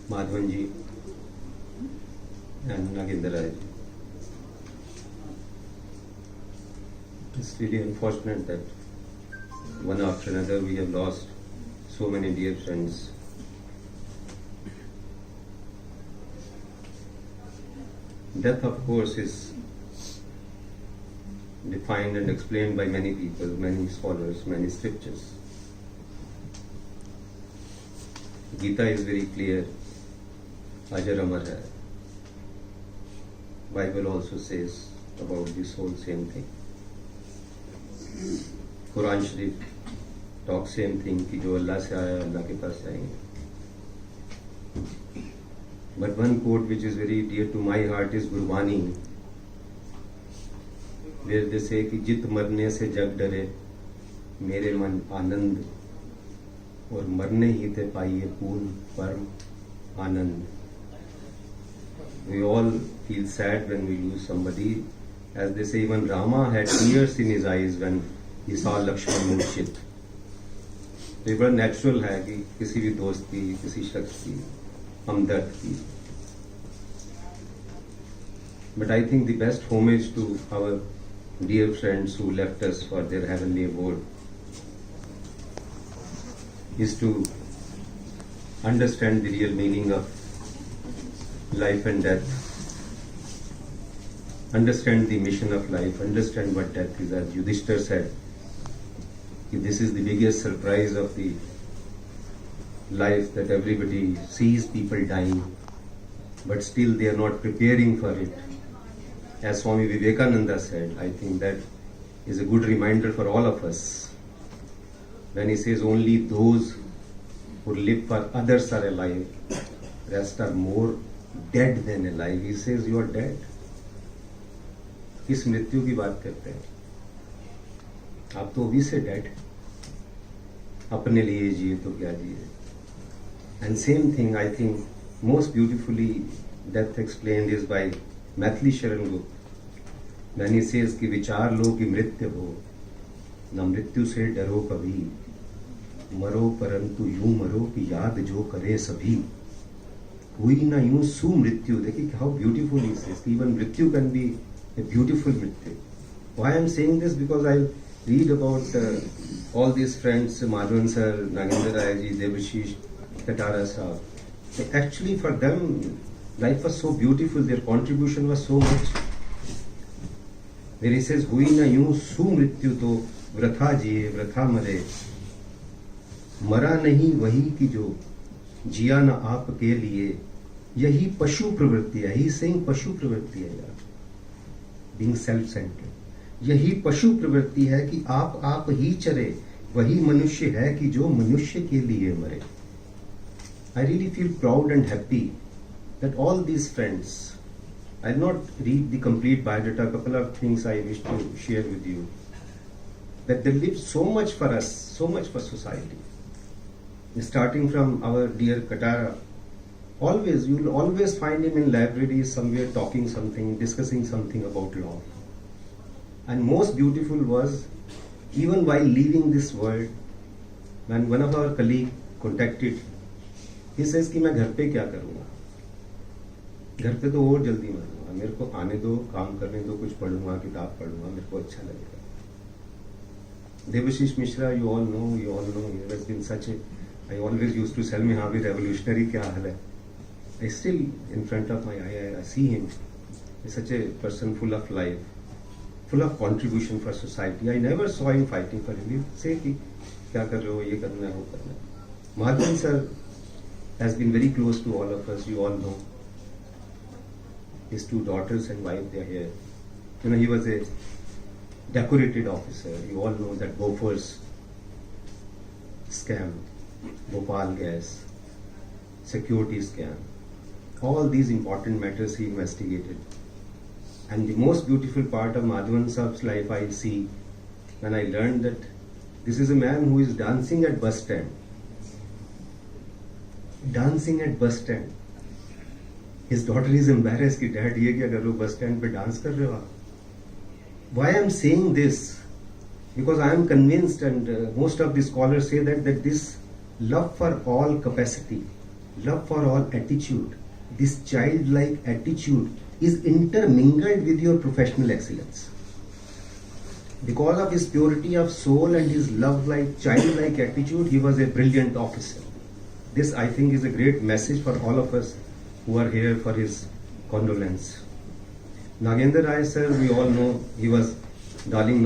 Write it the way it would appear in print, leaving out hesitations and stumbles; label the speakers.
Speaker 1: Madhavan ji and Nagendra Rai ji. It's really unfortunate that one after another we have lost so many dear friends. Death, of course, is defined and explained by many people, many scholars, many scriptures. Gita is very clear, Ajar Amar hai. Bible also says about this whole same thing. Quran Sharif talks same thing कि जो अल्लाह से आया अल्लाह के पास जाएंगे. But one quote which is very dear to my heart is Gurbani, where they say कि जित मरने से जग डरे मेरे मन आनंद और मरने ही ते पाइए पूर्ण परम आनंद. We all feel sad when we lose somebody. As they say, even Rama had tears in his eyes when he saw Lakshman मूर्छित. तो ये बड़ा नेचुरल है कि किसी भी दोस्त की, किसी शख्स की हमदर्द की. But I think the best homage to our dear friends who left us for their heavenly abode is to understand the real meaning of life and death, understand the mission of life, understand what death is. As Yudhishthir said, this is the biggest surprise of the life, that everybody sees people dying, but still they are not preparing for it. As Swami Vivekananda said, I think that is a good reminder for all of us. When he says only those who live for others are alive, rest are more dead than alive. He says you are dead. किस मृत्यु की बात करते हैं आप? तो अभी से डेड. अपने लिए जिए तो क्या जिए. And same thing I think most beautifully death explained is by Maithili Sharan Gupta. When he says कि विचार लो कि मृत्यु हो, न मृत्यु से डरो कभी, मरो परंतु यूं मरो कि याद जो करे सभी, हुई ना यूं सुमृत्यु. देखिए how beautiful he says. Even मृत्यु can be a beautiful mrityu. Why I am saying this? Because I read about all these friends, Madhavan sir, Nagendra Rai ji, Debashish, Katara sahab. Actually for them, life was so beautiful, their contribution was so much. Where he says, हुई ना यूं सुमृत्यु तो वृथा जिए वृथा मरे, मरा नहीं वही कि जो जिया न आपके लिए, यही पशु प्रवृत्ति है. He is saying पशु प्रवृत्ति है यार. Being self-centered. यही पशु प्रवृत्ति है कि आप ही चरे, वही मनुष्य है कि जो मनुष्य के लिए मरे. I really feel proud and happy that all these friends, I'll not read the complete biodata, a couple of things I wish to share with you, that they lived so much for us, so much for society. Starting from our dear Katara, always, you will always find him in libraries somewhere talking something, discussing something about law. And most beautiful was, even while leaving this world, when one of our colleagues contacted, he says कि मैं घर पे क्या करूँगा, घर पे तो और जल्दी मरूँगा, मेरे को आने दो, काम करने दो, कुछ पढ़ूंगा, किताब पढ़ूंगा, मेरे को अच्छा लगेगा. Debashish Mishra, you all know, he has been such a, I always used to tell me हाँ भी revolutionary क्या हाल है. I still, in front of my eye, I see him. He's such a person full of life, full of contribution for society. I never saw him fighting for him. He'd say कि क्या कर रहे हो, ये करना है, वो करना है. Madhavan sir has been very close to all of us. You all know. His two daughters and wife, they are here. You know, he was a decorated officer. You all know that Bofors scam, Bhopal gas, security scam. All these important matters he investigated. And the most beautiful part of Madhavan Saab's life I see when I learned that this is a man who is dancing at bus stand. Dancing at bus stand. His daughter is embarrassed कि dad ये क्या कर रहे हो, bus stand पे dance कर रहे हो आप. Why I am saying this? Because I am convinced, and most of the scholars say that this love for all capacity, love for all attitude, this childlike attitude is intermingled with your professional excellence. Because of his purity of soul and his love-like, childlike attitude, he was a brilliant officer. This, I think, is a great message for all of us who are here for his condolence. Nagendra Rai sir, we all know he was darling.